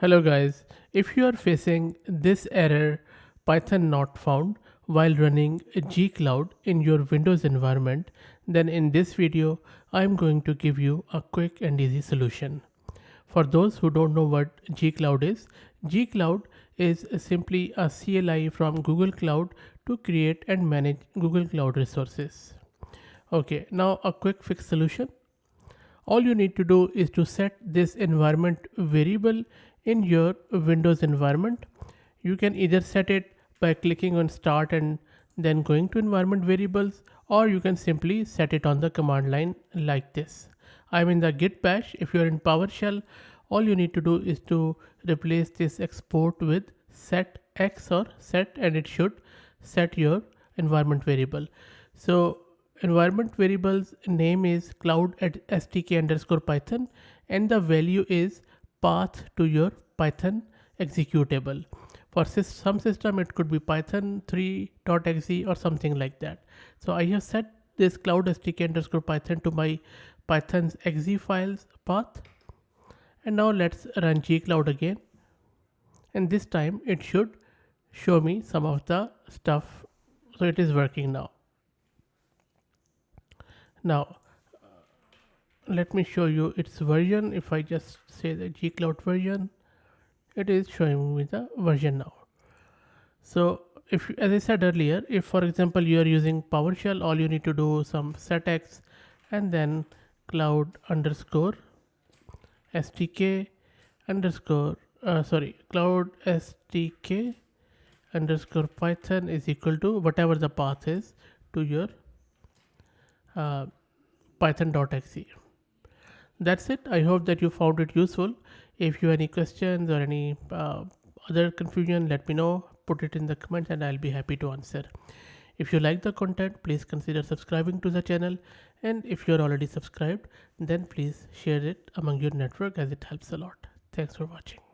Hello guys, if you are facing this error Python not found while running gcloud in your Windows environment, then in this video I am going to give you a quick and easy solution. For those who don't know what gcloud is simply a CLI from Google Cloud to create and manage Google Cloud resources. Okay, now a quick fix solution. All you need to do is to set this environment variable in your Windows environment. You can either set it by clicking on start and then going to environment variables, or you can simply set it on the command line like this. I'm in the git bash. If you're in PowerShell, all you need to do is to replace this export with set x or set, and it should set your environment variable. So environment variable's name is cloud at stk underscore python, and the value is path to your Python executable. For some system it could be python 3.exe or something like that. So I have set this cloud stk underscore python to my Python's exe files path, and now let's run gcloud again, and this time it should show me some of the stuff. So it is working now. Now let me show you its version. If I just say the gcloud version, it is showing me the version now. So if, as I said earlier, if for example you are using PowerShell, all you need to do some setx and then cloud underscore stk underscore cloud stk underscore python is equal to whatever the path is to your python.exe. That's it. I hope that you found it useful. If you have any questions or any other confusion, let me know. Put it in the comments and I'll be happy to answer. If you like the content, please consider subscribing to the channel. And if you're already subscribed, then please share it among your network as it helps a lot. Thanks for watching.